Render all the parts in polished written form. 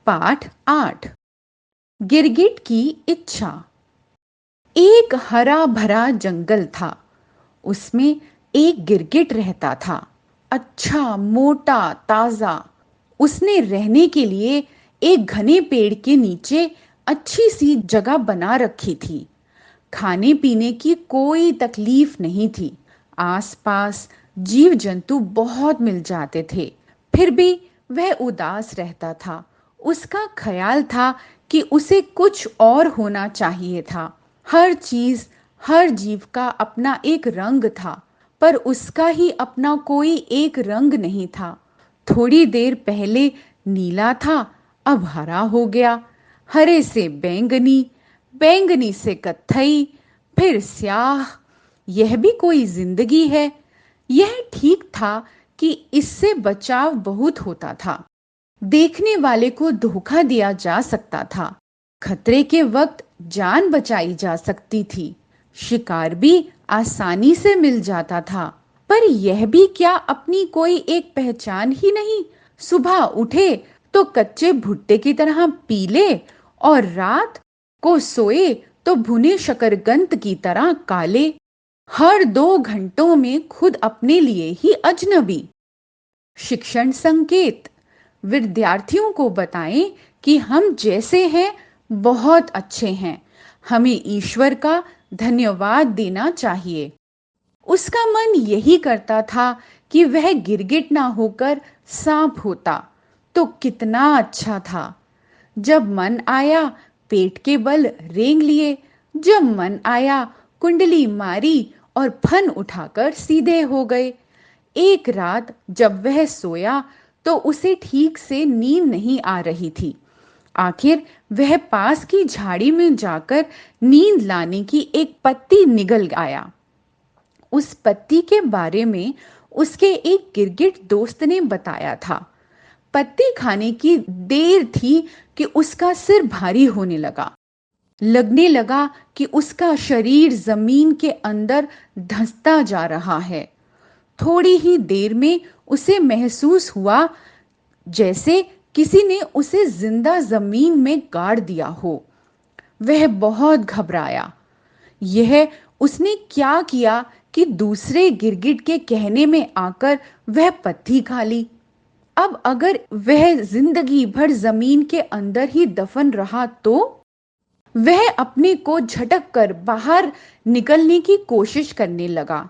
पाठ 8। गिरगिट की इच्छा। एक हरा भरा जंगल था। उसमें एक गिरगिट रहता था। अच्छा, मोटा, ताजा। उसने रहने के लिए एक घने पेड़ के नीचे अच्छी सी जगह बना रखी थी। खाने पीने की कोई तकलीफ नहीं थी। आसपास जीव जंतु बहुत मिल जाते थे। फिर भी वह उदास रहता था। उसका ख्याल था कि उसे कुछ और होना चाहिए था। हर चीज, हर जीव का अपना एक रंग था, पर उसका ही अपना कोई एक रंग नहीं था। थोड़ी देर पहले नीला था, अब हरा हो गया। हरे से बैंगनी, बैंगनी से कत्थई, फिर स्याह। यह भी कोई जिंदगी है? यह ठीक था कि इससे बचाव बहुत होता था। देखने वाले को धोखा दिया जा सकता था। खतरे के वक्त जान बचाई जा सकती थी। शिकार भी आसानी से मिल जाता था। पर यह भी क्या अपनी कोई एक पहचान ही नहीं? सुबह उठे तो कच्चे भुट्टे की तरह पीले, और रात को सोए तो भुने शकरकंद की तरह काले। हर 2 घंटों में खुद अपने लिए ही अजनबी। शिक्षण संकेत। विद्यार्थियों को बताएं कि हम जैसे हैं बहुत अच्छे हैं। हमें ईश्वर का धन्यवाद देना चाहिए। उसका मन यही करता था कि वह गिरगिट ना होकर सांप होता तो कितना अच्छा था। जब मन आया पेट के बल रेंग लिए, जब मन आया कुंडली मारी और फन उठाकर सीधे हो गए। एक रात जब वह सोया तो उसे ठीक से नींद नहीं आ रही थी। आखिर वह पास की झाड़ी में जाकर नींद लाने की एक पत्ती निगल आया। उस पत्ती के बारे में उसके एक गिरगिट दोस्त ने बताया था। पत्ती खाने की देर थी कि उसका सिर भारी होने लगा। लगने लगा कि उसका शरीर जमीन के अंदर धंसता जा रहा है। थोड़ी ही देर में उसे महसूस हुआ जैसे किसी ने उसे जिंदा जमीन में गाड़ दिया हो। वह बहुत घबराया। यह उसने क्या किया कि दूसरे गिरगिट के कहने में आकर वह पत्ती खा ली। अब अगर वह जिंदगी भर जमीन के अंदर ही दफन रहा तो? वह अपने को झटक कर बाहर निकलने की कोशिश करने लगा।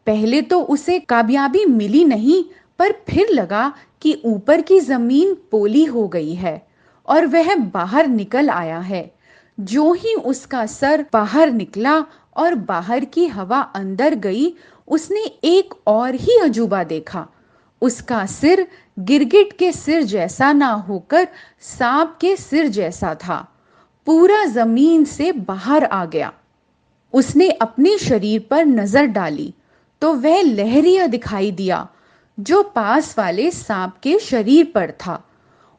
पहले तो उसे कामयाबी मिली नहीं, पर फिर लगा कि ऊपर की जमीन पोली हो गई है और वह बाहर निकल आया है। जो ही उसका सर बाहर निकला और बाहर की हवा अंदर गई, उसने एक और ही अजूबा देखा। उसका सिर गिरगिट के सिर जैसा ना होकर सांप के सिर जैसा था। पूरा जमीन से बाहर आ गया। उसने अपने शरीर पर नजर डाली तो वह लहरिया दिखाई दिया जो पास वाले सांप के शरीर पर था।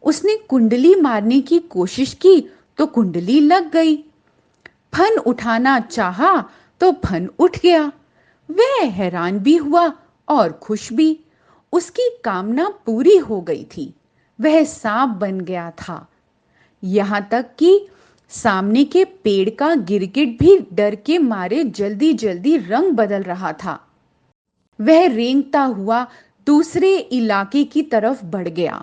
उसने कुंडली मारने की कोशिश की तो कुंडली लग गई। फन उठाना चाहा तो फन उठ गया। वह हैरान भी हुआ और खुश भी। उसकी कामना पूरी हो गई थी। वह सांप बन गया था। यहां तक कि सामने के पेड़ का गिरगिट भी डर के मारे जल्दी जल्दी रंग बदल रहा था। वह रेंगता हुआ दूसरे इलाके की तरफ बढ़ गया।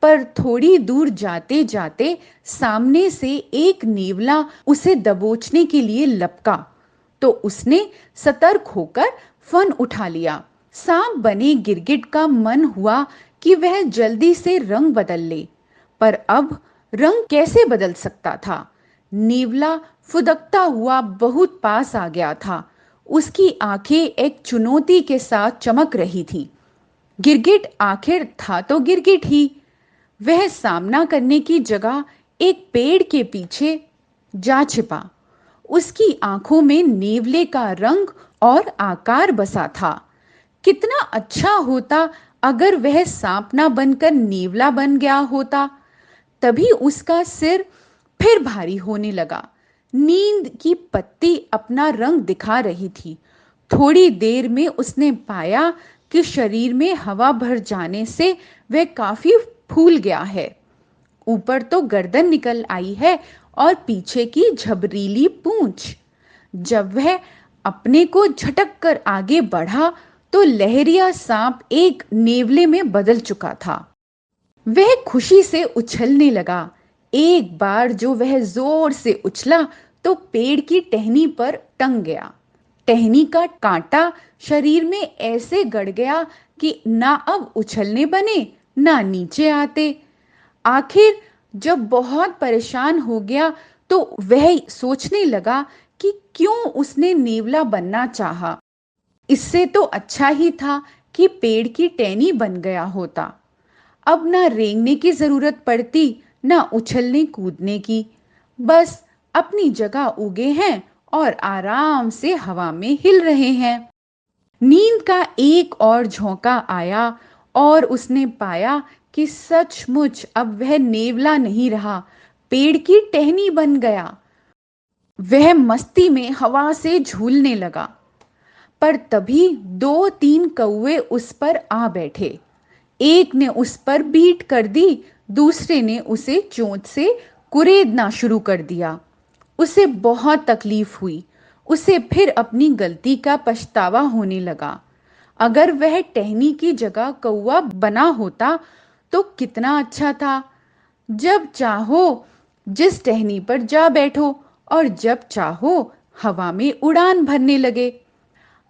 पर थोड़ी दूर जाते जाते सामने से एक नेवला उसे दबोचने के लिए लपका तो उसने सतर्क होकर फन उठा लिया। सांप बने गिरगिट का मन हुआ कि वह जल्दी से रंग बदल ले, पर अब रंग कैसे बदल सकता था? नेवला फुदकता हुआ बहुत पास आ गया था। उसकी आंखें एक चुनौती के साथ चमक रही थी। गिरगिट आखिर था तो गिरगिट ही। वह सामना करने की जगह एक पेड़ के पीछे जा छिपा। उसकी आंखों में नेवले का रंग और आकार बसा था। कितना अच्छा होता अगर वह सांप ना बनकर नेवला बन गया होता। तभी उसका सिर फिर भारी होने लगा। नींद की पत्ती अपना रंग दिखा रही थी। थोड़ी देर में उसने पाया कि शरीर में हवा भर जाने से वह काफी फूल गया है। ऊपर तो गर्दन निकल आई है और पीछे की झबरीली पूंछ। जब वह अपने को झटक कर आगे बढ़ा तो लहरिया सांप एक नेवले में बदल चुका था। वह खुशी से उछलने लगा। एक बार जो वह जोर से उछला तो पेड़ की टहनी पर टंग गया। टहनी का कांटा शरीर में ऐसे गड़ गया कि ना अब उछलने बने ना नीचे आते। आखिर जब बहुत परेशान हो गया तो वह सोचने लगा कि क्यों उसने नेवला बनना चाहा। इससे तो अच्छा ही था कि पेड़ की टहनी बन गया होता। अब ना रेंगने की जरूरत पड़ती ना उछलने कूदने की। बस अपनी जगह उगे हैं और आराम से हवा में हिल रहे हैं। नींद का एक और झोंका आया और उसने पाया कि सचमुच अब वह नेवला नहीं रहा, पेड़ की टहनी बन गया। वह मस्ती में हवा से झूलने लगा। पर तभी दो तीन कौवे उस पर आ बैठे। एक ने उस पर बीट कर दी, दूसरे ने उसे चोंच से कुरेदना शुरू कर दिया। उसे बहुत तकलीफ हुई। उसे फिर अपनी गलती का पछतावा होने लगा। अगर वह टहनी की जगह कौवा बना होता तो कितना अच्छा था। जब चाहो जिस टहनी पर जा बैठो और जब चाहो हवा में उड़ान भरने लगे।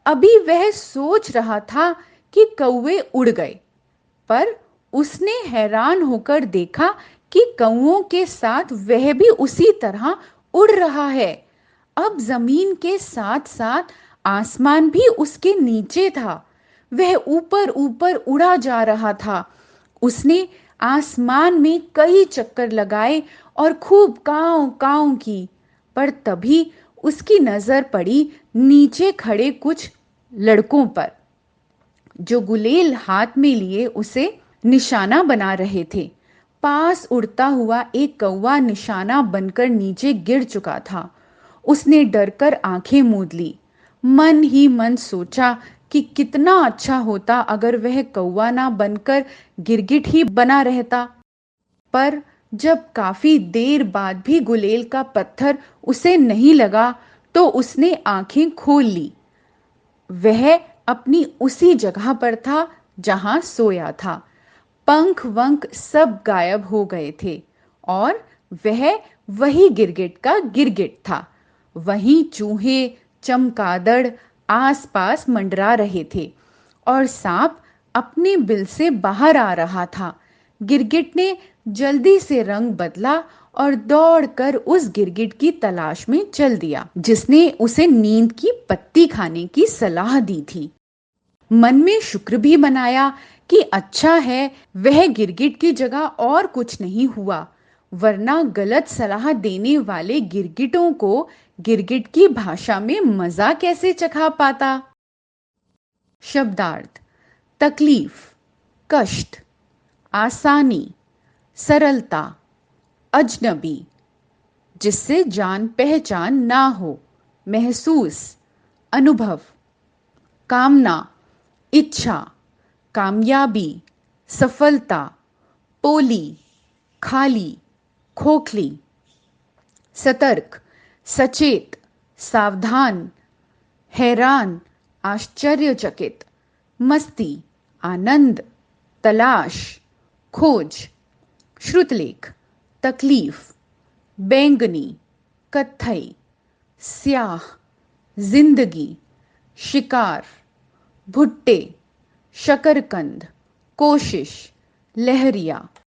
अभी वह सोच रहा था कि कौवे उड़ गए, पर उसने हैरान होकर देखा कि कौवों के साथ वह भी उसी तरह उड़ रहा है। अब जमीन के साथ साथ आसमान भी उसके नीचे था। वह ऊपर ऊपर उड़ा जा रहा था। उसने आसमान में कई चक्कर लगाए और खूब कांव कांव की, पर तभी उसकी नजर पड़ी नीचे खड़े कुछ लड़कों पर, जो गुलेल हाथ में लिए उसे निशाना बना रहे थे। पास उड़ता हुआ एक कौवा निशाना बनकर नीचे गिर चुका था। उसने डरकर आंखें मूंद ली। मन ही मन सोचा कि कितना अच्छा होता अगर वह कौवा ना बनकर गिरगिट ही बना रहता। पर जब काफी देर बाद भी गुलेल का पत्थर उसे नहीं लगा तो उसने आंखें खोल ली। वह अपनी उसी जगह पर था जहां सोया था। पंख वंख सब गायब हो गए थे और वह वही गिरगिट का गिरगिट था। वहीं चूहे चमगादड़ आसपास मंडरा रहे थे और सांप अपने बिल से बाहर आ रहा था। गिरगिट ने जल्दी से रंग बदला और दौड़कर उस गिरगिट की तलाश में चल दिया जिसने उसे नींद की पत्ती खाने की सलाह दी थी। मन में शुक्र भी मनाया कि अच्छा है वह गिरगिट की जगह और कुछ नहीं हुआ, वरना गलत सलाह देने वाले गिरगिटों को गिरगिट की भाषा में मजा कैसे चखा पाता। शब्दार्थ: तकलीफ, कष्ट, आसानी, सरलता, अजनबी, जिससे जान पहचान ना हो, महसूस, अनुभव, कामना, इच्छा, कामयाबी, सफलता, पोली, खाली, खोखली, सतर्क, सचेत, सावधान, हैरान, आश्चर्यचकित, मस्ती, आनंद, तलाश, खोज। श्रुतलेख: तकलीफ, बैंगनी, कत्थई, स्याह, जिंदगी, शिकार, भुट्टे, शकरकंद, कोशिश, लहरिया।